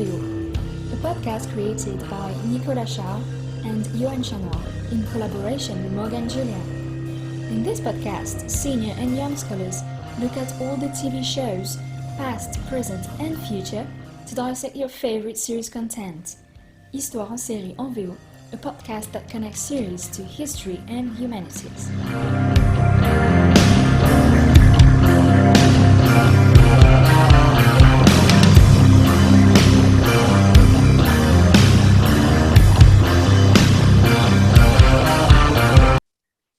Envéo, a podcast created by Nicolas Charles and Johan Chanois in collaboration with Morgan Julia. In this podcast, senior and young scholars look at all the TV shows, past, present and future, to dissect your favorite series content. Histoire en série en VO, a podcast that connects series to history and humanities.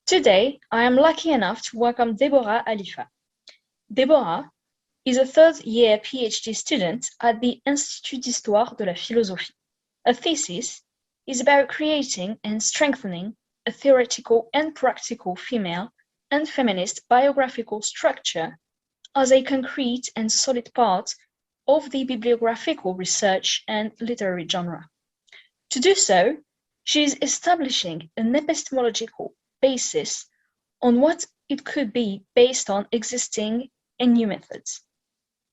Today, I am lucky enough to welcome Deborah Halifa. Deborah is a third-year PhD student at the Institut d'Histoire de la Philosophie. Her thesis is about creating and strengthening a theoretical and practical female and feminist biographical structure as a concrete and solid part of the bibliographical research and literary genre. To do so, she is establishing an epistemological basis on what it could be based on existing and new methods.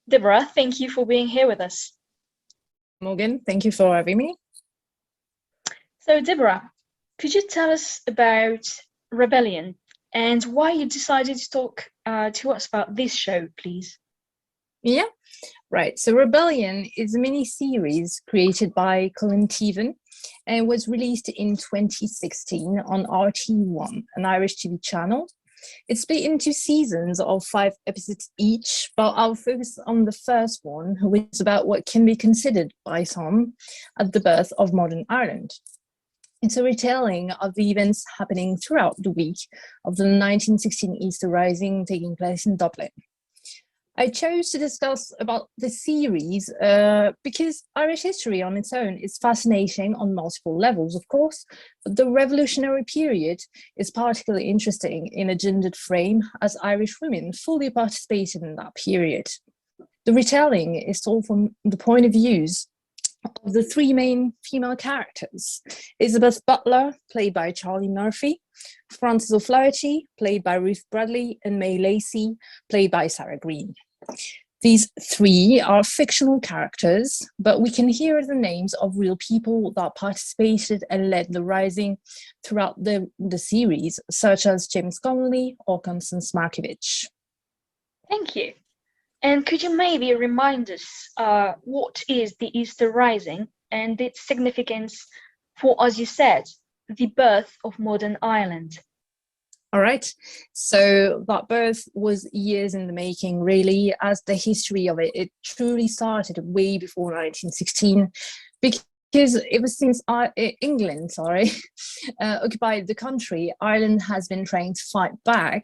Deborah, thank you for being here with us. Morgan, thank you for having me. So, Deborah, could you tell us about Rebellion and why you decided to talk to us about this show, please? Yeah, right. So Rebellion is a mini-series created by Colin Tevan and was released in 2016 on RT1, an Irish TV channel. It's split into seasons of 5 episodes each, but I'll focus on the first one, which is about what can be considered by some as the birth of modern Ireland. It's a retelling of the events happening throughout the week of the 1916 Easter Rising taking place in Dublin. I chose to discuss about the series because Irish history on its own is fascinating on multiple levels, of course, but the revolutionary period is particularly interesting in a gendered frame as Irish women fully participated in that period. The retelling is told from the point of views of the 3 main female characters: Elizabeth Butler, played by Charlie Murphy, Frances O'Flaherty, played by Ruth Bradley, and May Lacey, played by Sarah Green. These 3 are fictional characters, but we can hear the names of real people that participated and led the rising throughout the series, such as James Connolly or Constance Markievicz. Thank you. And could you maybe remind us what is the Easter Rising and its significance for, as you said, the birth of modern Ireland? All right, so that birth was years in the making, really, as the history of it truly started way before 1916, because it was since England, occupied the country, Ireland has been trying to fight back.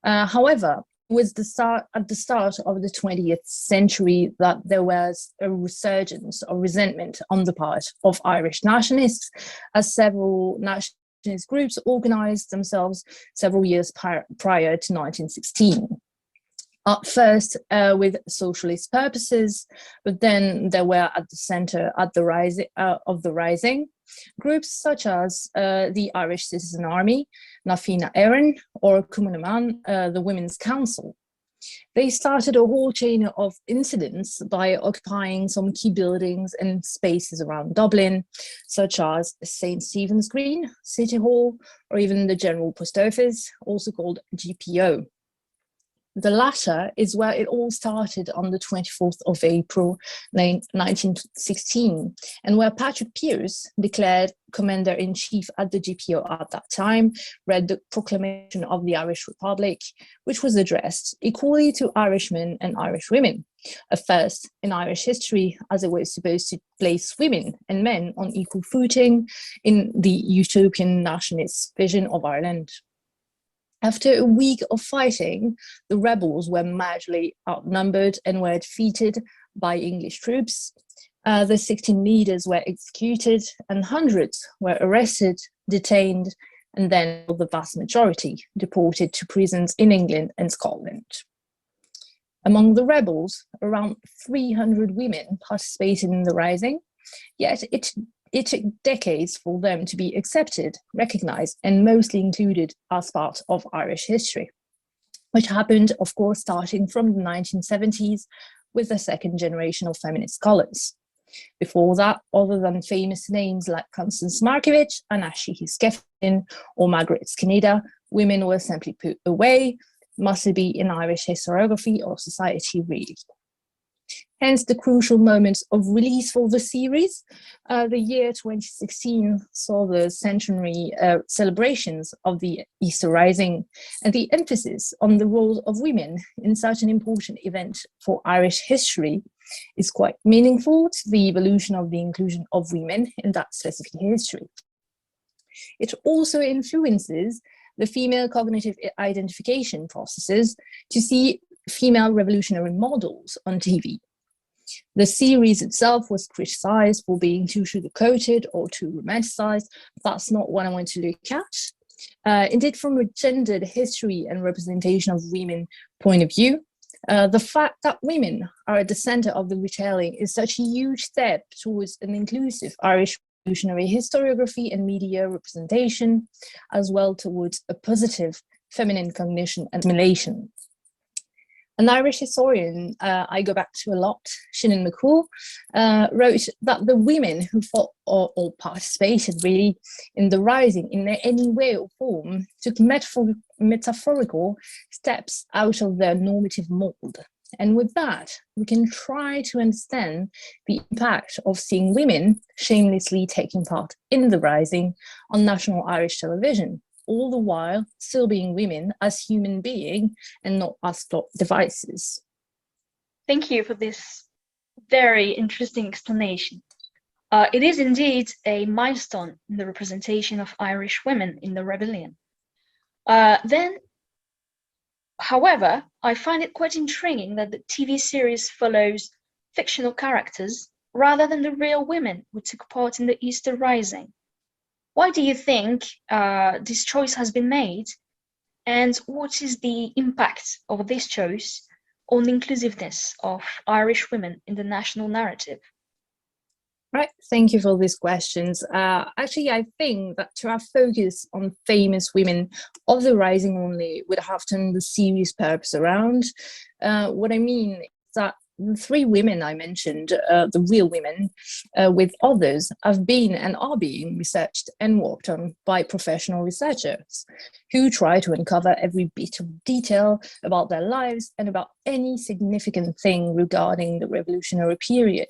However, it was at the start of the 20th century that there was a resurgence of resentment on the part of Irish nationalists, as several nationalist groups organized themselves several years prior to 1916. At first with socialist purposes, but then there were at the center of the rising groups such as the Irish Citizen Army, Na Fianna Éireann, or Cumann the Women's Council. They started a whole chain of incidents by occupying some key buildings and spaces around Dublin, such as St. Stephen's Green, City Hall, or even the General Post Office, also called GPO. The latter is where it all started on the 24th of April 1916, and where Patrick Pearse, declared Commander-in-Chief at the GPO at that time, read the Proclamation of the Irish Republic, which was addressed equally to Irishmen and Irish women, a first in Irish history, as it was supposed to place women and men on equal footing in the utopian nationalist vision of Ireland. After a week of fighting, the rebels were marginally outnumbered and were defeated by English troops. The 16 leaders were executed and hundreds were arrested, detained, and then the vast majority deported to prisons in England and Scotland. Among the rebels, around 300 women participated in the rising, yet it took decades for them to be accepted, recognized, and mostly included as part of Irish history, which happened, of course, starting from the 1970s with the second generation of feminist scholars. Before that, other than famous names like Constance Markievicz, Anashi Hiskeffin, or Margaret Skinner, women were simply put away, must be in Irish historiography or society really. Hence the crucial moments of release for the series. The year 2016 saw the centenary celebrations of the Easter Rising, and the emphasis on the role of women in such an important event for Irish history is quite meaningful to the evolution of the inclusion of women in that specific history. It also influences the female cognitive identification processes to see female revolutionary models on TV. The series itself was criticized for being too sugar-coated or too romanticized. That's not what I want to look at. Indeed, from a gendered history and representation of women point of view, the fact that women are at the center of the retelling is such a huge step towards an inclusive Irish revolutionary historiography and media representation, as well towards a positive feminine cognition and assimilation. An Irish historian I go back to a lot, Shannon McCool, wrote that the women who fought or participated really in the Rising in any way or form took metaphorical steps out of their normative mold. And with that, we can try to understand the impact of seeing women shamelessly taking part in the Rising on national Irish television, all the while still being women as human beings and not as plot devices. Thank you for this very interesting explanation. It is indeed a milestone in the representation of Irish women in the rebellion. However, I find it quite intriguing that the TV series follows fictional characters rather than the real women who took part in the Easter Rising. Why do you think this choice has been made, and what is the impact of this choice on the inclusiveness of Irish women in the national narrative? Right, thank you for these questions. Actually, I think that to have focus on famous women of the Rising only would have turned the series purpose around. What I mean is that the three women I mentioned, the real women, with others, have been and are being researched and worked on by professional researchers who try to uncover every bit of detail about their lives and about any significant thing regarding the revolutionary period.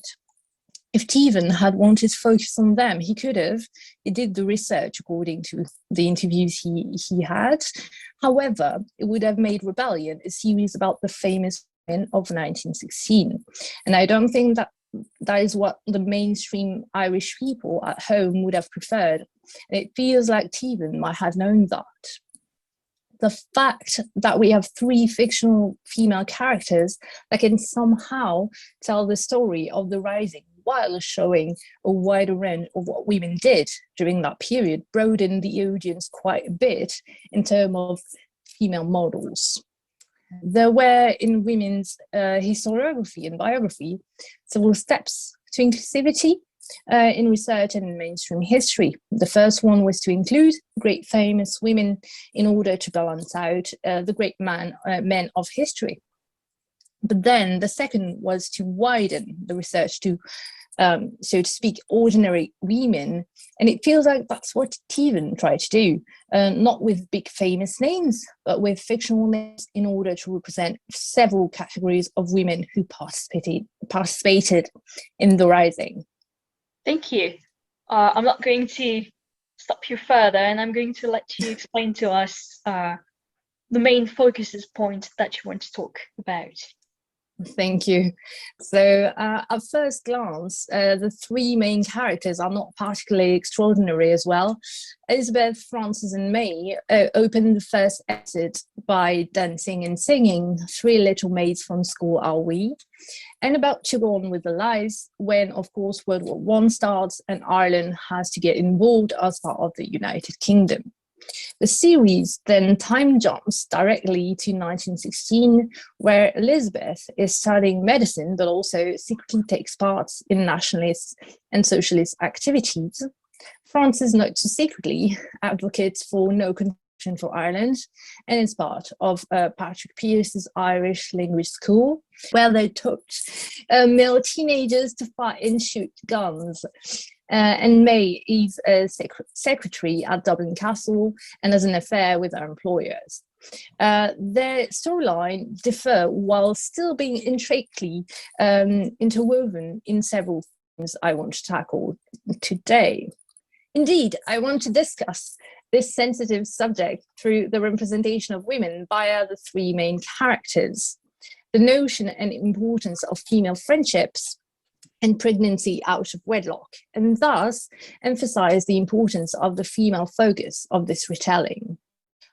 If Tevan had wanted to focus on them, he could have. He did the research according to the interviews he had. However, it would have made Rebellion a series about the famous women of 1916. And I don't think that that is what the mainstream Irish people at home would have preferred. And it feels like Tevan might have known that. The fact that we have three fictional female characters that can somehow tell the story of the Rising while showing a wider range of what women did during that period broadened the audience quite a bit in terms of female models. There were in women's historiography and biography several steps to inclusivity in research and in mainstream history. The first one was to include great famous women in order to balance out the great men of history. But then the second was to widen the research to, so to speak, ordinary women. And it feels like that's what Tevan tried to do, not with big famous names, but with fictional names in order to represent several categories of women who participated in the Rising. Thank you. I'm not going to stop you further, and I'm going to let you explain to us the main focuses point that you want to talk about. Thank you. So at first glance, the three main characters are not particularly extraordinary as well. Elizabeth, Frances and May open the first episode by dancing and singing Three Little Maids from School Are We, and about to go on with their lives when, of course, World War I starts and Ireland has to get involved as part of the United Kingdom. The series then time jumps directly to 1916, where Elizabeth is studying medicine, but also secretly takes part in nationalist and socialist activities. Frances, not so secretly, advocates for no control for Ireland, and it's part of Patrick Pearse's Irish Language School, where they taught male teenagers to fight and shoot guns. And May is a secretary at Dublin Castle and has an affair with her employers. Their storyline differ while still being intricately interwoven in several themes I want to tackle today. Indeed, I want to discuss this sensitive subject through the representation of women via the three main characters, the notion and importance of female friendships, and pregnancy out of wedlock, and thus emphasize the importance of the female focus of this retelling.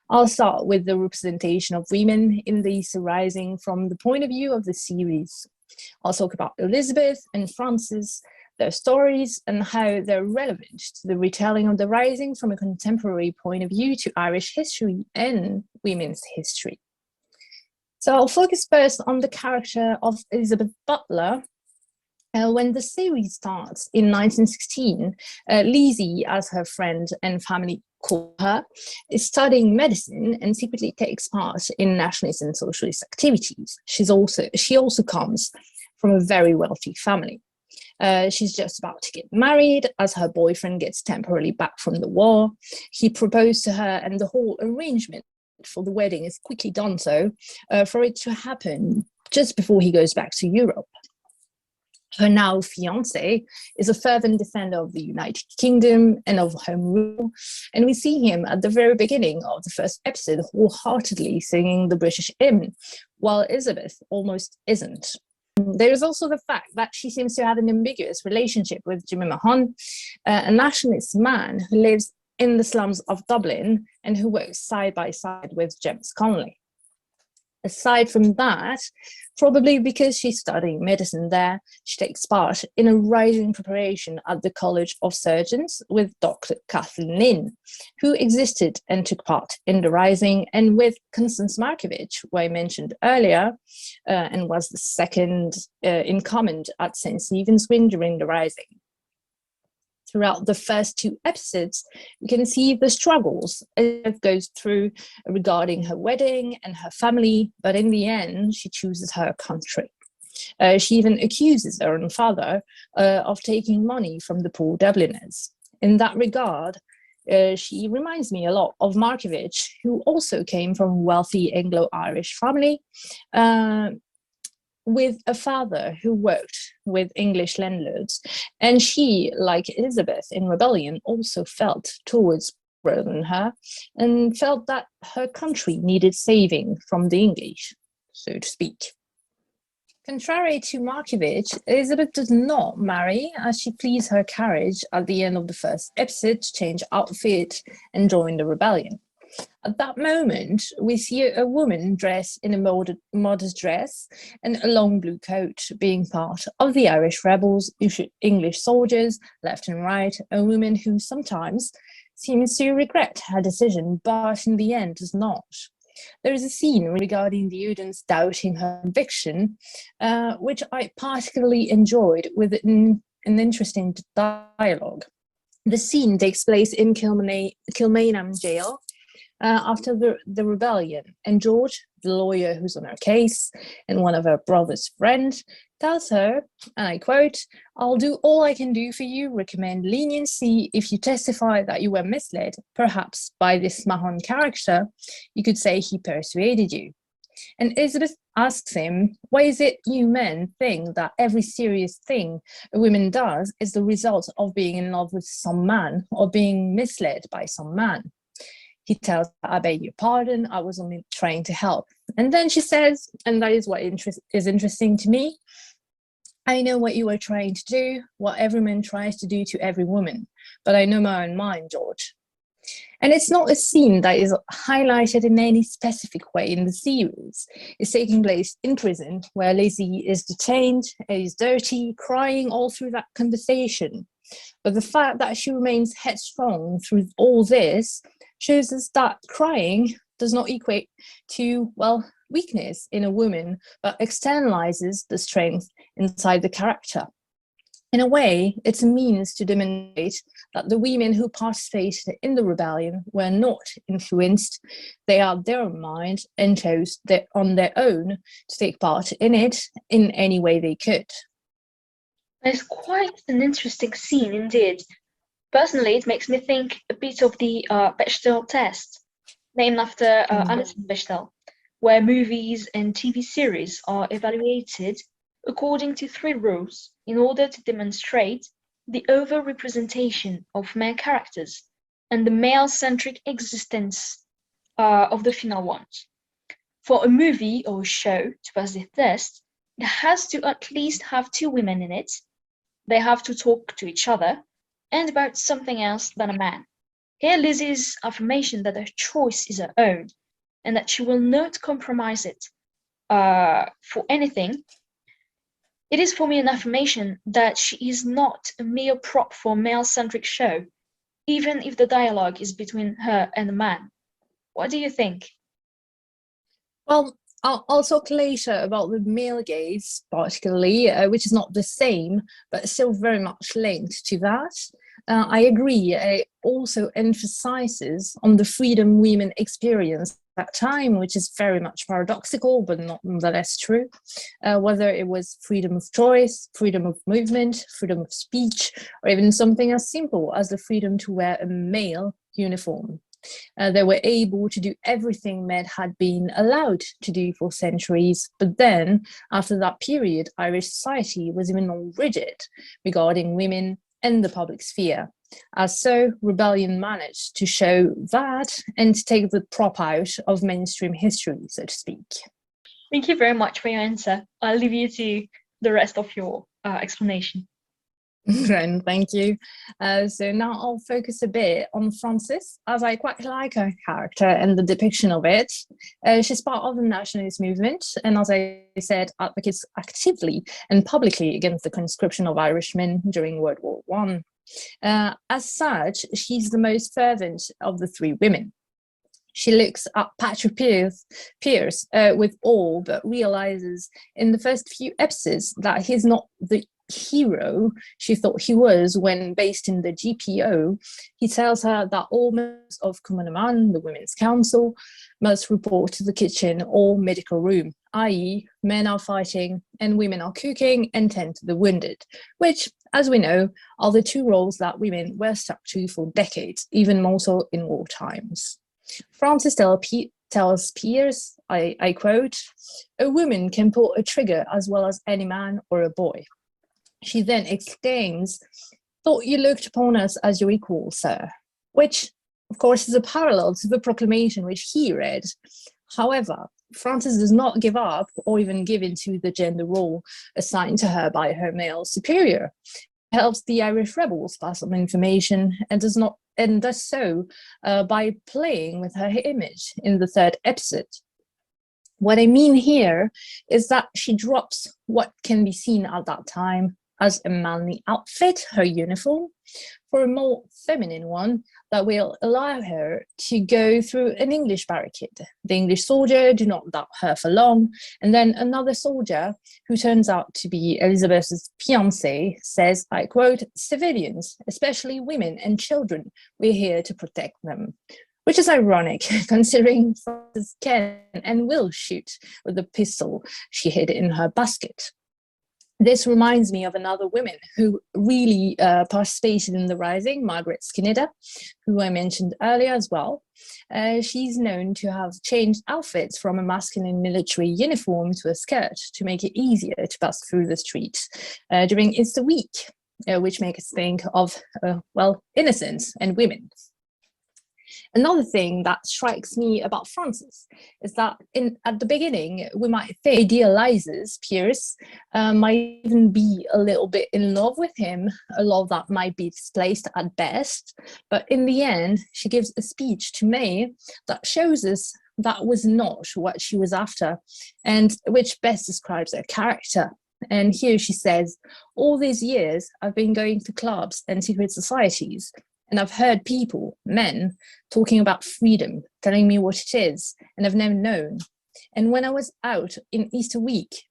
I'll start with the representation of women in these arising from the point of view of the series. I'll talk about Elizabeth and Frances, their stories, and how they're relevant to the retelling of the rising from a contemporary point of view to Irish history and women's history. So I'll focus first on the character of Elizabeth Butler. When the series starts in 1916, Lizzie, as her friend and family call her, is studying medicine and secretly takes part in nationalist and socialist activities. She also comes from a very wealthy family. She's just about to get married as her boyfriend gets temporarily back from the war. He proposed to her, and the whole arrangement for the wedding is quickly done so for it to happen just before he goes back to Europe. Her now fiancé is a fervent defender of the United Kingdom and of Home Rule, and we see him at the very beginning of the first episode wholeheartedly singing the British hymn, while Elizabeth almost isn't. There is also the fact that she seems to have an ambiguous relationship with Jimmy Mahon, a nationalist man who lives in the slums of Dublin and who works side by side with James Connolly. Aside from that, probably because she's studying medicine there, she takes part in a rising preparation at the College of Surgeons with Dr. Kathleen Lynn, who existed and took part in the rising, and with Constance Markievicz, who I mentioned earlier, and was the second in command at St. Stephen's Green during the rising. Throughout the first two episodes, we can see the struggles Elizabeth goes through regarding her wedding and her family, but in the end, she chooses her country. She even accuses her own father of taking money from the poor Dubliners. In that regard, she reminds me a lot of Markievicz, who also came from a wealthy Anglo-Irish family, with a father who worked with English landlords. And she, like Elizabeth in Rebellion, also felt towards rather than her, and felt that her country needed saving from the English, so to speak. Contrary to Markievicz, Elizabeth does not marry, as she pleads her carriage at the end of the first episode to change outfit and join the rebellion. At that moment, we see a woman dressed in a modest dress and a long blue coat being part of the Irish rebels who shoot English soldiers left and right, a woman who sometimes seems to regret her decision, but in the end does not. There is a scene regarding the audience doubting her conviction, which I particularly enjoyed, with an interesting dialogue. The scene takes place in Kilmainham jail, after the rebellion, and George, the lawyer who's on her case and one of her brother's friends, tells her, and I quote, "I'll do all I can do for you, recommend leniency if you testify that you were misled, perhaps by this Mahon character. You could say he persuaded you." And Elizabeth asks him, why is it you men think that every serious thing a woman does is the result of being in love with some man or being misled by some man? He tells her, "I beg your pardon, I was only trying to help." And then she says, and that is what is interesting to me, "I know what you are trying to do, what every man tries to do to every woman, but I know my own mind, George." And it's not a scene that is highlighted in any specific way in the series. It's taking place in prison, where Lizzie is detained, is dirty, crying all through that conversation. But the fact that she remains headstrong through all this shows us that crying does not equate to, well, weakness in a woman, but externalizes the strength inside the character. In a way, it's a means to demonstrate that the women who participated in the rebellion were not influenced. They had their mind and chose on their own to take part in it in any way they could. It's quite an interesting scene indeed. Personally, it makes me think a bit of the Bechdel test, named after Alison Bechdel, where movies and TV series are evaluated according to three rules in order to demonstrate the overrepresentation of male characters and the male-centric existence of the female ones. For a movie or a show to pass the test, it has to at least have two women in it. They have to talk to each other and about something else than a man. Here, Lizzie's affirmation that her choice is her own and that she will not compromise it for anything. It is for me an affirmation that she is not a mere prop for a male-centric show, even if the dialogue is between her and a man. What do you think? Well, I'll talk later about the male gaze, particularly, which is not the same, but still very much linked to that. I agree. It also emphasizes on the freedom women experienced at that time, which is very much paradoxical, but not nonetheless true. Whether it was freedom of choice, freedom of movement, freedom of speech, or even something as simple as the freedom to wear a male uniform. They were able to do everything men had been allowed to do for centuries. But then, after that period, Irish society was even more rigid regarding women and the public sphere. As so, rebellion managed to show that and to take the prop out of mainstream history, so to speak. Thank you very much for your answer. I'll leave you to the rest of your explanation. Ren, thank you. So now I'll focus a bit on Frances, as I quite like her character and the depiction of it. She's part of the nationalist movement, and as I said, advocates actively and publicly against the conscription of Irishmen during World War I. As such, she's the most fervent of the three women. She looks at Patrick Pearse with awe, but realizes in the first few episodes that he's not the hero she thought he was when, based in the GPO, he tells her that all members of Cumann, the Women's Council, must report to the kitchen or medical room, i.e. men are fighting and women are cooking and tend to the wounded, which, as we know, are the two roles that women were stuck to for decades, even more so in war times. Frances tells Pearse, I quote, "A woman can pull a trigger as well as any man or a boy." She then exclaims, "Thought you looked upon us as your equal, sir," which, of course, is a parallel to the proclamation which he read. However, Frances does not give up or even give into the gender role assigned to her by her male superior. She helps the Irish rebels pass on information and does so by playing with her image in the third episode. What I mean here is that she drops what can be seen at that time as a manly outfit, her uniform, for a more feminine one that will allow her to go through an English barricade. The English soldier do not doubt her for long, and then another soldier, who turns out to be Elizabeth's fiancé, says, I quote, "Civilians, especially women and children, we're here to protect them." Which is ironic, considering Frances can and will shoot with the pistol she hid in her basket. This reminds me of another woman who really participated in the rising, Margaret Skinner, who I mentioned earlier as well. She's known to have changed outfits from a masculine military uniform to a skirt to make it easier to pass through the streets during Easter week, which makes us think of, innocence and women. Another thing that strikes me about Frances is that at the beginning, we might think idealizes Pearse, might even be a little bit in love with him, a love that might be displaced at best. But in the end, she gives a speech to May that shows us that was not what she was after, and which best describes her character. And here she says, "All these years, I've been going to clubs and secret societies, and I've heard people, men, talking about freedom, telling me what it is, and I've never known. And when I was out in Easter week,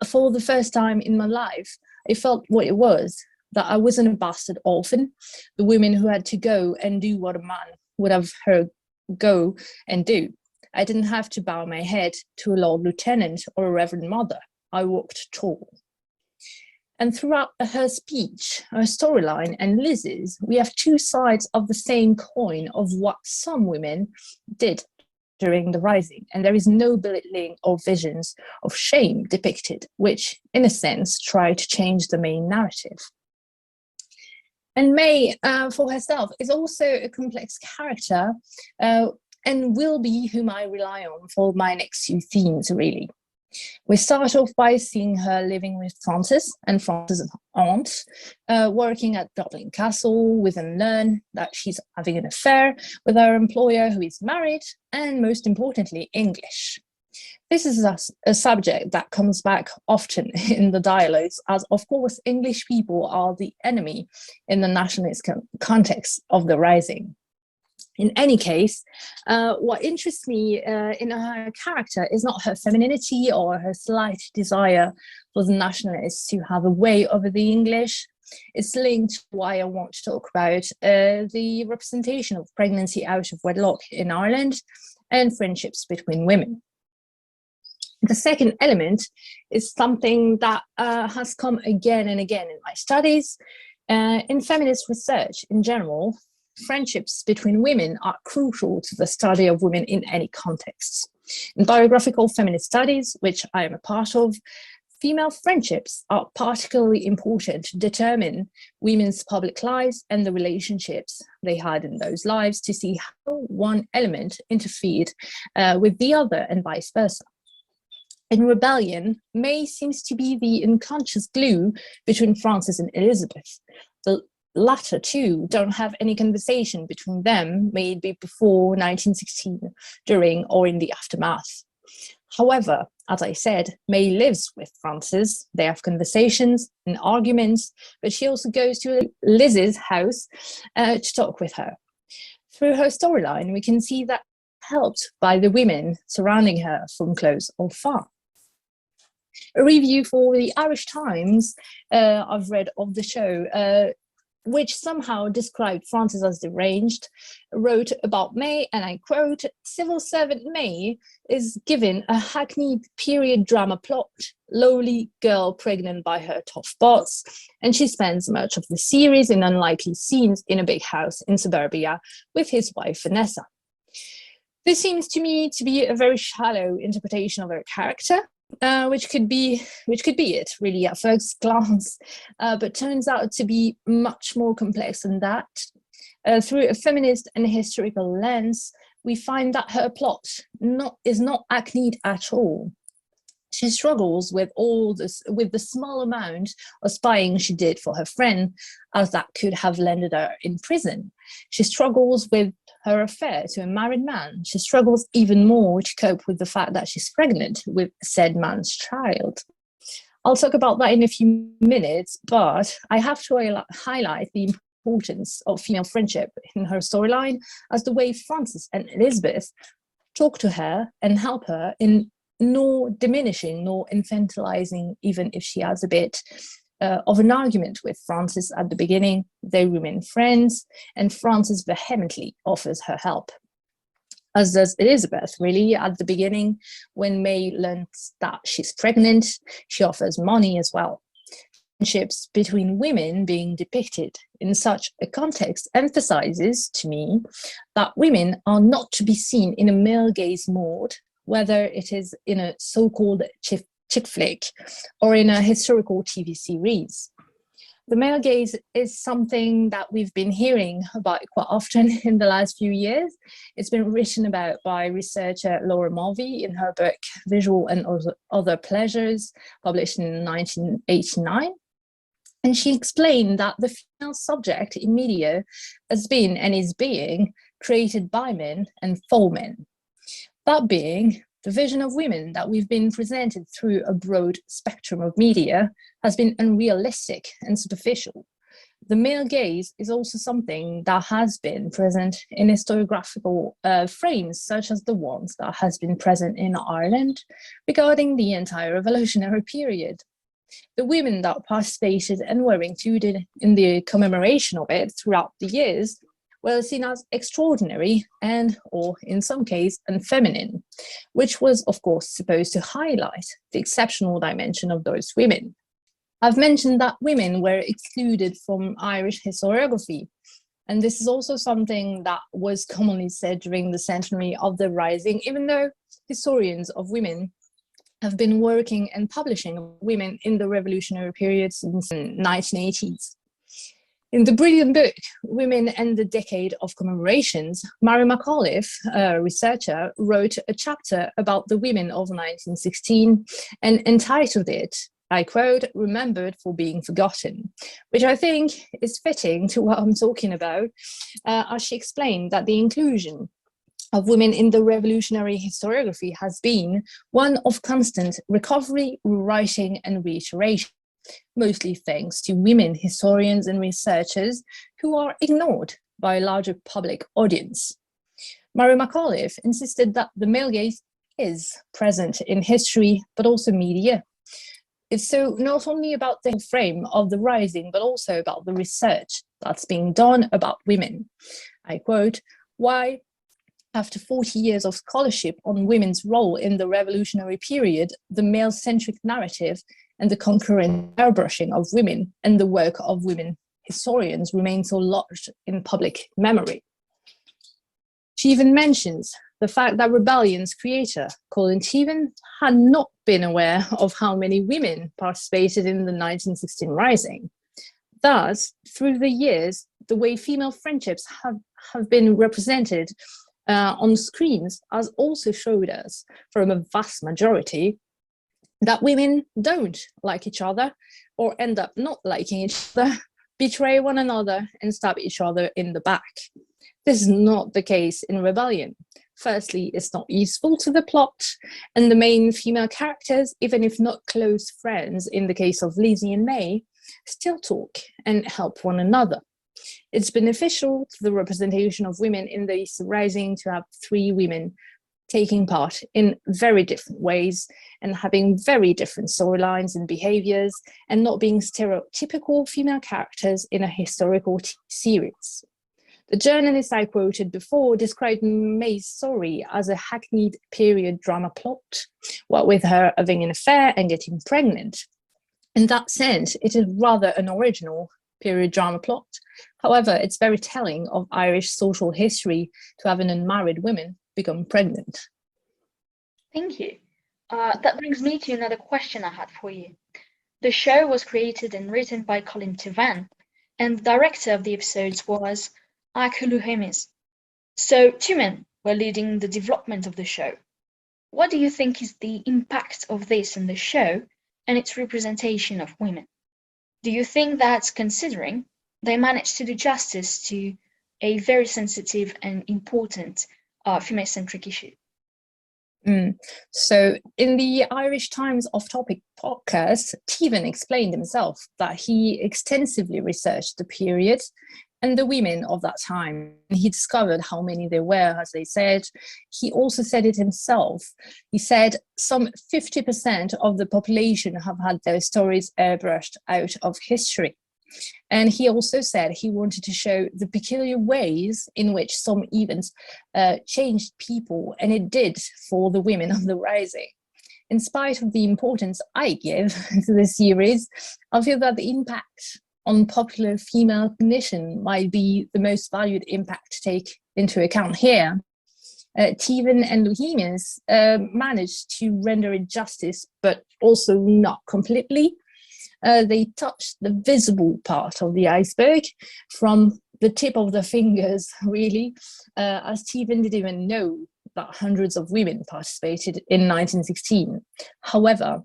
for the first time in my life, I felt what it was, that I wasn't a bastard orphan, the woman who had to go and do what a man would have her go and do. I didn't have to bow my head to a Lord Lieutenant or a Reverend Mother. I walked tall. And throughout her speech, her storyline, and Liz's, we have two sides of the same coin of what some women did during the Rising, and there is no belittling or visions of shame depicted, which, in a sense, try to change the main narrative. And May, for herself, is also a complex character and will be whom I rely on for my next few themes, really. We start off by seeing her living with Francis and Francis' aunt, working at Dublin Castle, we then learn that she's having an affair with her employer who is married, and most importantly, English. This is a subject that comes back often in the dialogues, as of course English people are the enemy in the nationalist context of the Rising. In any case, what interests me in her character is not her femininity or her slight desire for the nationalists to have a way over the English. It's linked to why I want to talk about the representation of pregnancy out of wedlock in Ireland and friendships between women. The second element is something that has come again and again in my studies. In feminist research in general, friendships between women are crucial to the study of women in any context. In biographical feminist studies, which I am a part of, female friendships are particularly important to determine women's public lives and the relationships they had in those lives, to see how one element interfered with the other and vice versa. In Rebellion, May seems to be the unconscious glue between Francis and Elizabeth. The latter two don't have any conversation between them, maybe before 1916, during or in the aftermath. However, as I said, May lives with Francis. They have conversations and arguments, but she also goes to Liz's house to talk with her. Through her storyline, we can see that helped by the women surrounding her from close or far. A review for the Irish Times I've read of the show, which somehow described Francis as deranged, wrote about May, and I quote, "Civil servant May is given a hackneyed period drama plot, lowly girl pregnant by her tough boss, and she spends much of the series in unlikely scenes in a big house in suburbia with his wife Vanessa." This seems to me to be a very shallow interpretation of her character, which could be it really at first glance, but turns out to be much more complex than that. Through a feminist and historical lens, we find that her plot is not hackneyed at all. She struggles with with the small amount of spying she did for her friend, as that could have landed her in prison. She struggles with her affair to a married man. She struggles even more to cope with the fact that she's pregnant with said man's child. I'll talk about that in a few minutes, but I have to highlight the importance of female friendship in her storyline as the way Francis and Elizabeth talk to her and help her in nor diminishing nor infantilizing, even if she has a bit of an argument with Francis at the beginning. They remain friends, and Francis vehemently offers her help, as does Elizabeth, really, at the beginning. When May learns that she's pregnant, she offers money as well. Friendships between women being depicted in such a context emphasizes to me that women are not to be seen in a male gaze mode, whether it is in a so-called chick flick or in a historical TV series. The male gaze is something that we've been hearing about quite often in the last few years. It's been written about by researcher Laura Mulvey in her book Visual and Other Pleasures, published in 1989. And she explained that the female subject in media has been and is being created by men and for men. That being, the vision of women that we've been presented through a broad spectrum of media has been unrealistic and superficial. The male gaze is also something that has been present in historiographical frames, such as the ones that has been present in Ireland regarding the entire revolutionary period. The women that participated and were included in the commemoration of it throughout the years were seen as extraordinary and, or in some cases, unfeminine, which was, of course, supposed to highlight the exceptional dimension of those women. I've mentioned that women were excluded from Irish historiography, and this is also something that was commonly said during the centenary of the Rising, even though historians of women have been working and publishing women in the revolutionary period since the 1980s. In the brilliant book, Women and the Decade of Commemorations, Mary McAuliffe, a researcher, wrote a chapter about the women of 1916 and entitled it, I quote, "Remembered for Being Forgotten," which I think is fitting to what I'm talking about, as she explained that the inclusion of women in the revolutionary historiography has been one of constant recovery, rewriting, and reiteration, mostly thanks to women historians and researchers who are ignored by a larger public audience. Mary McAuliffe insisted that the male gaze is present in history, but also media. It's so not only about the frame of the Rising, but also about the research that's being done about women. I quote, "Why, after 40 years of scholarship on women's role in the revolutionary period, the male-centric narrative and the concurrent airbrushing of women and the work of women historians remain so lodged in public memory?" She even mentions the fact that Rebellion's creator, Colin Tevan, had not been aware of how many women participated in the 1916 Rising. Thus, through the years, the way female friendships have been represented on screens has also showed us, from a vast majority, that women don't like each other or end up not liking each other, betray one another, and stab each other in the back. This is not the case in Rebellion. Firstly, it's not useful to the plot, and the main female characters, even if not close friends in the case of Lizzie and May, still talk and help one another. It's beneficial to the representation of women in this Rising to have 3 women taking part in very different ways and having very different storylines and behaviors, and not being stereotypical female characters in a historical series. The journalist I quoted before described May's story as a hackneyed period drama plot, what with her having an affair and getting pregnant. In that sense, it is rather an original period drama plot. However, it's very telling of Irish social history to have an unmarried woman become pregnant. Thank you. That brings me to another question I had for you. The show was created and written by Colin Tevan, and the director of the episodes was Anglais. So 2 men were leading the development of the show. What do you think is the impact of this in the show and its representation of women? Do you think that, considering they managed to do justice to a very sensitive and important female-centric issue? So in the Irish Times Off Topic podcast, Tevan explained himself that he extensively researched the period and the women of that time. He discovered how many there were, as they said. He also said it himself. He said some 50% of the population have had their stories airbrushed out of history. And he also said he wanted to show the peculiar ways in which some events changed people, and it did for the women of the Rising. In spite of the importance I give to the series, I feel that the impact on popular female cognition might be the most valued impact to take into account here. Tevan and Luhemius managed to render it justice, but also not completely. They touched the visible part of the iceberg from the tip of the fingers, really, as Tevan didn't even know that hundreds of women participated in 1916. However,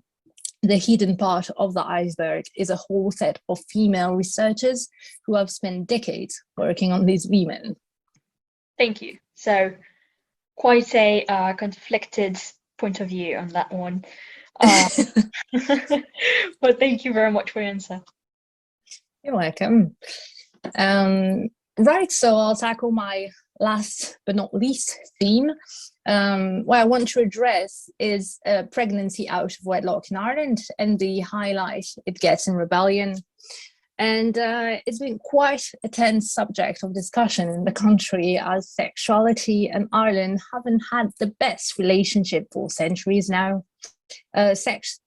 the hidden part of the iceberg is a whole set of female researchers who have spent decades working on these women. Thank you. So, quite a conflicted point of view on that one. But thank you very much for your answer. You're welcome. Right, so I'll tackle my last but not least theme, what I want to address is pregnancy out of wedlock in Ireland and the highlight it gets in Rebellion. And it's been quite a tense subject of discussion in the country, as sexuality and Ireland haven't had the best relationship for centuries now. Sex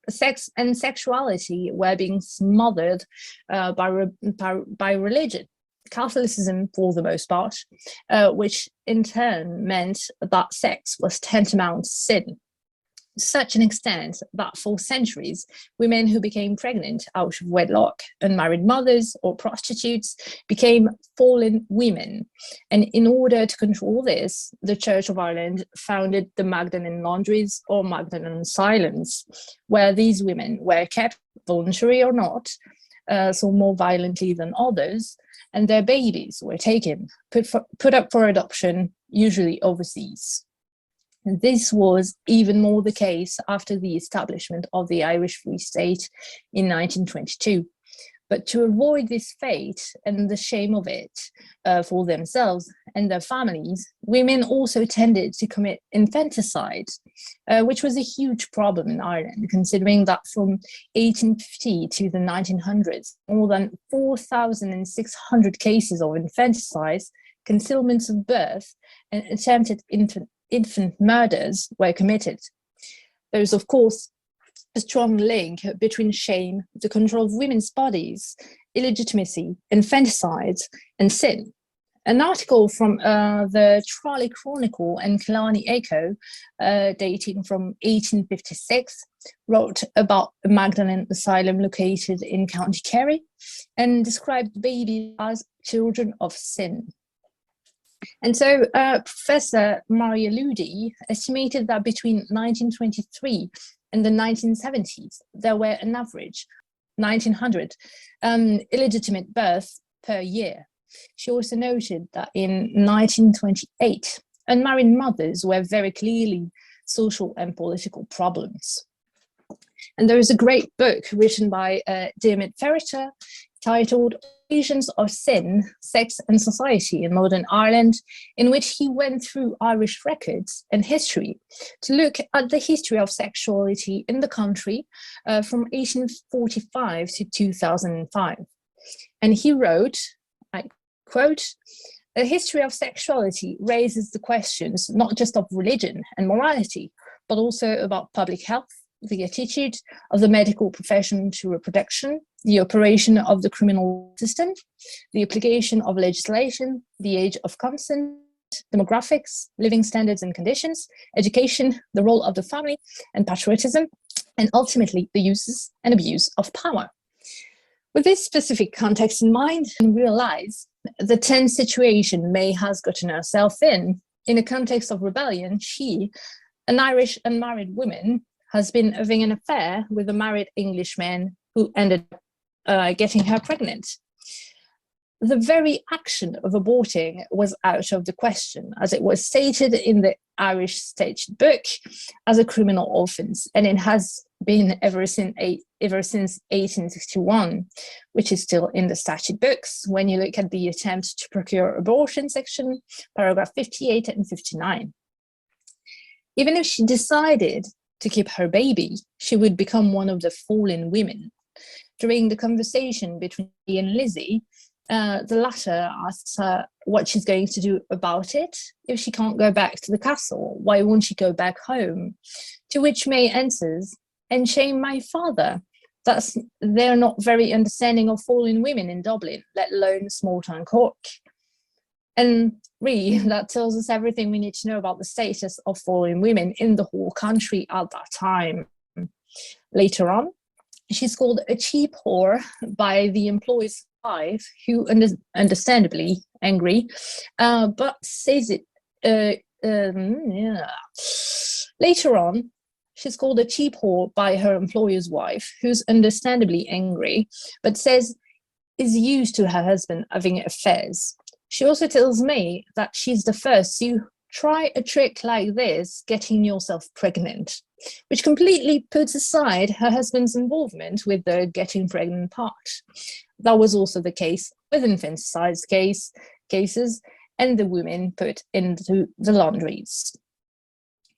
and sexuality were being smothered by religion, Catholicism for the most part, which in turn meant that sex was tantamount to sin. To such an extent that for centuries, women who became pregnant out of wedlock, unmarried mothers or prostitutes, became fallen women. And in order to control this, the Church of Ireland founded the Magdalene Laundries or Magdalene Asylums, where these women were kept, voluntary or not, some more violently than others, and their babies were taken, put up for adoption, usually overseas. And this was even more the case after the establishment of the Irish Free State in 1922. But to avoid this fate and the shame of it for themselves and their families, women also tended to commit infanticide, which was a huge problem in Ireland, considering that from 1850 to the 1900s, more than 4,600 cases of infanticide, concealments of birth, and attempted infant murders were committed. There is, of course, a strong link between shame, the control of women's bodies, illegitimacy, infanticide, and sin. An article from the Tralee Chronicle and Killarney Echo, dating from 1856, wrote about a Magdalene Asylum located in County Kerry and described babies as children of sin. And so Professor Maria Ludi estimated that between 1923 and the 1970s, there were an average 1,900 illegitimate births per year. She also noted that in 1928, unmarried mothers were very clearly social and political problems. And there is a great book written by Diarmaid Ferriter titled Occasions of Sin, Sex and Society in Modern Ireland, in which he went through Irish records and history to look at the history of sexuality in the country from 1845 to 2005. And he wrote, I quote, "A history of sexuality raises the questions not just of religion and morality, but also about public health, the attitude of the medical profession to reproduction, the operation of the criminal system, the application of legislation, the age of consent, demographics, living standards and conditions, education, the role of the family and patriotism, and ultimately the uses and abuse of power." With this specific context in mind, and realize the tense situation May has gotten herself in a context of rebellion, she, an Irish unmarried woman, has been having an affair with a married Englishman who ended up getting her pregnant. The very action of aborting was out of the question, as it was stated in the Irish statute book as a criminal offence, and it has been ever since 1861, which is still in the statute books when you look at the attempt to procure abortion section, paragraph 58 and 59. Even if she decided to keep her baby, she would become one of the fallen women. During the conversation between me and Lizzie, the latter asks her what she's going to do about it. If she can't go back to the castle, why won't she go back home? To which May answers, "And shame my father. They're not very understanding of fallen women in Dublin, let alone small town Cork." And really, that tells us everything we need to know about the status of fallen women in the whole country at that time. Later on, she's called a cheap whore by the employee's wife, who understandably angry, but says it. Later on, she's called a cheap whore by her employer's wife, who's understandably angry, but says is used to her husband having affairs. She also tells May that she's the first to try a trick like this, getting yourself pregnant, which completely puts aside her husband's involvement with the getting pregnant part. That was also the case with infanticide cases, and the women put into the laundries.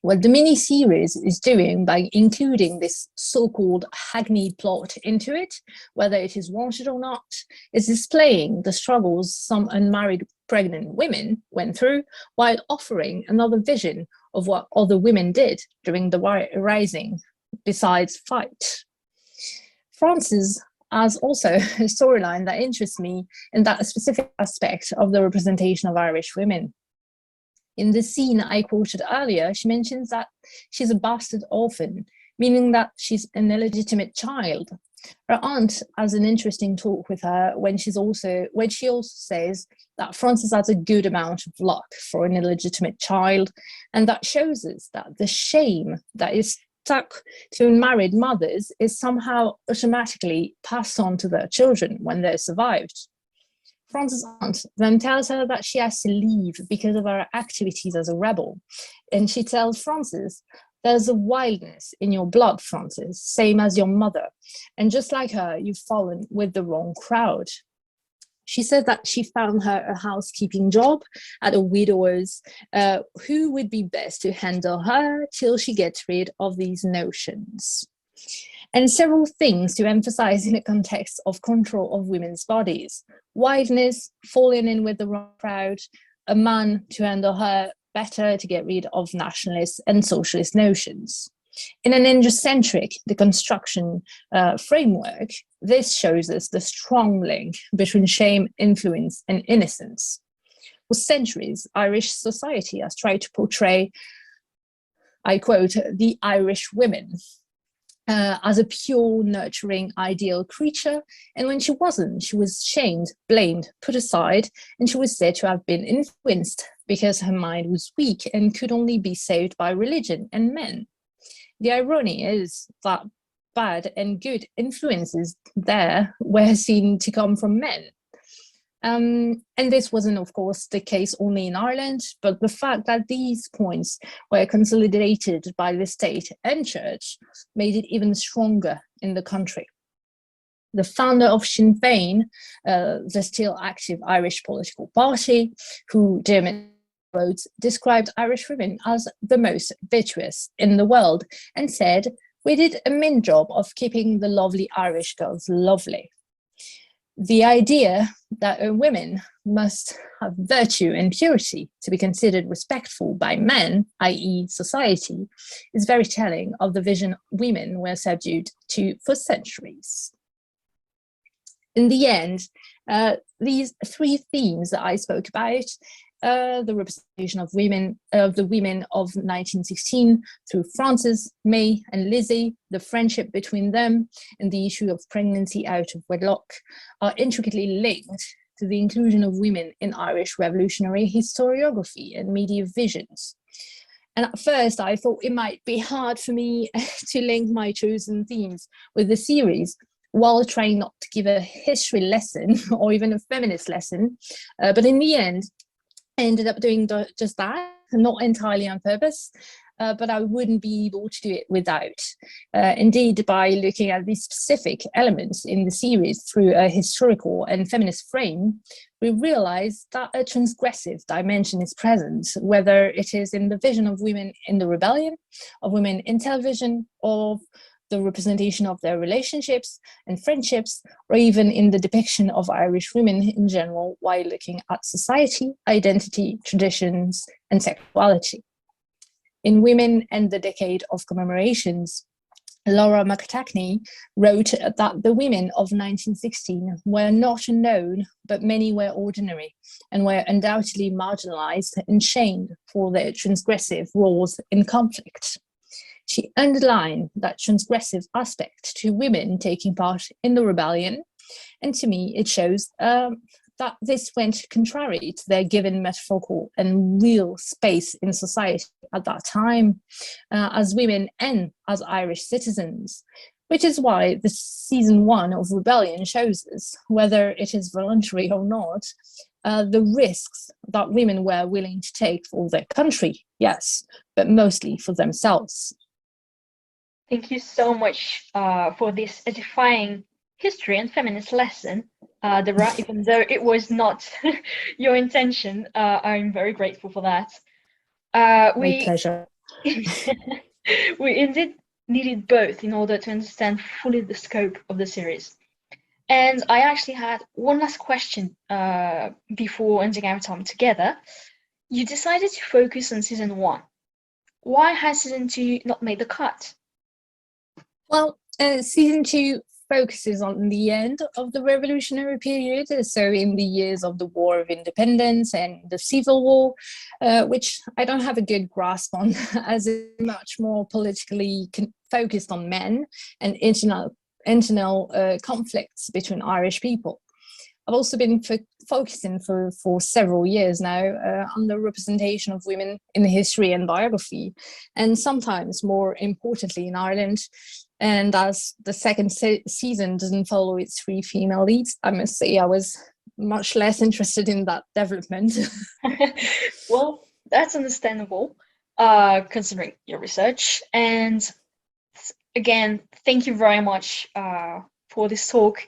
What the mini-series is doing by including this so-called hackneyed plot into it, whether it is wanted or not, is displaying the struggles some unmarried pregnant women went through, while offering another vision of what other women did during the rising, besides fight. Frances has also a storyline that interests me in that specific aspect of the representation of Irish women. In the scene I quoted earlier, she mentions that she's a bastard orphan, meaning that she's an illegitimate child. Her aunt has an interesting talk with her when she also says that Frances has a good amount of luck for an illegitimate child, and that shows us that the shame that is stuck to unmarried mothers is somehow automatically passed on to their children when they're survived. Frances' aunt then tells her that she has to leave because of her activities as a rebel. And she tells Frances, "There's a wildness in your blood, Frances, same as your mother. And just like her, you've fallen with the wrong crowd." She said that she found her a housekeeping job at a widower's who would be best to handle her till she gets rid of these notions. And several things to emphasize in the context of control of women's bodies: wildness, falling in with the wrong crowd, a man to handle her better to get rid of nationalist and socialist notions. In an androcentric deconstruction framework, this shows us the strong link between shame, influence, and innocence. For centuries, Irish society has tried to portray, I quote, the Irish women as a pure, nurturing, ideal creature, and when she wasn't, she was shamed, blamed, put aside, and she was said to have been influenced because her mind was weak and could only be saved by religion and men. The irony is that bad and good influences there were seen to come from men. And this wasn't, of course, the case only in Ireland, but the fact that these points were consolidated by the state and church made it even stronger in the country. The founder of Sinn Féin, the still active Irish political party, who Dermot Rhodes described Irish women as the most virtuous in the world and said, "We did a mint job of keeping the lovely Irish girls lovely." The idea that women must have virtue and purity to be considered respectful by men, i.e. society, is very telling of the vision women were subdued to for centuries. In the end, these three themes that I spoke about, the representation of the women of 1916 through Frances, May, and Lizzie, the friendship between them, and the issue of pregnancy out of wedlock, are intricately linked to the inclusion of women in Irish revolutionary historiography and media visions. And at first, I thought it might be hard for me to link my chosen themes with the series, while trying not to give a history lesson or even a feminist lesson. But in the end, I ended up doing just that, not entirely on purpose, but I wouldn't be able to do it without. Indeed, by looking at these specific elements in the series through a historical and feminist frame, we realize that a transgressive dimension is present, whether it is in the vision of women in the rebellion, of women in television, of the representation of their relationships and friendships, or even in the depiction of Irish women in general while looking at society, identity, traditions, and sexuality. In Women and the Decade of Commemorations, Laura McTackney wrote that the women of 1916 were not known, but many were ordinary and were undoubtedly marginalized and shamed for their transgressive roles in conflict. She underlined that transgressive aspect to women taking part in the rebellion, and to me it shows that this went contrary to their given metaphorical and real space in society at that time, as women and as Irish citizens, which is why the season 1 of Rebellion shows us, whether it is voluntary or not, the risks that women were willing to take for their country, yes, but mostly for themselves. Thank you so much for this edifying history and feminist lesson. Deborah, even though it was not your intention. I'm very grateful for that. My pleasure. We indeed needed both in order to understand fully the scope of the series. And I actually had one last question before ending our time together. You decided to focus on season 1. Why has season 2 not made the cut? Well, season 2 focuses on the end of the revolutionary period, so in the years of the War of Independence and the Civil War, which I don't have a good grasp on, as it's much more politically focused on men and internal conflicts between Irish people. I've also been focusing for several years now on the representation of women in history and biography, and sometimes more importantly in Ireland. And as the second season doesn't follow its 3 female leads, I must say I was much less interested in that development. Well, that's understandable, considering your research. And again, thank you very much for this talk.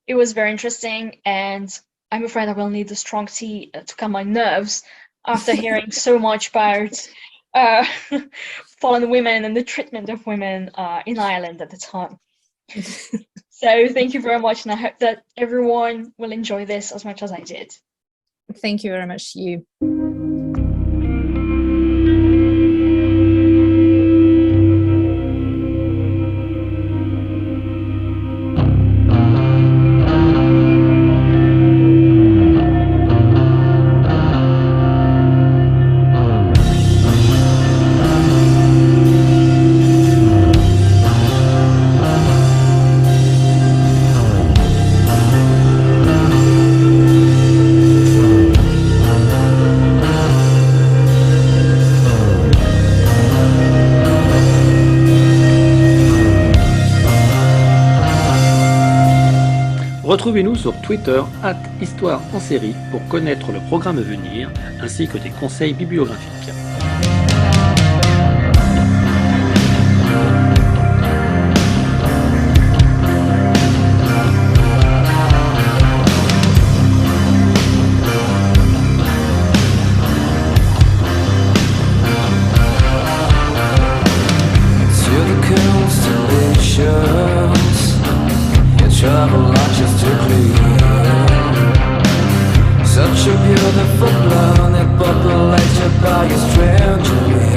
It was very interesting, and I'm afraid I will need a strong tea to calm my nerves after hearing so much about fallen women and the treatment of women in Ireland at the time. So thank you very much, and I hope that everyone will enjoy this as much as I did. Thank you very much to you. Retrouvez-nous sur Twitter @Histoire en série pour connaître le programme à venir ainsi que des conseils bibliographiques. Travel logistically, such a beautiful planet populated by a stranger.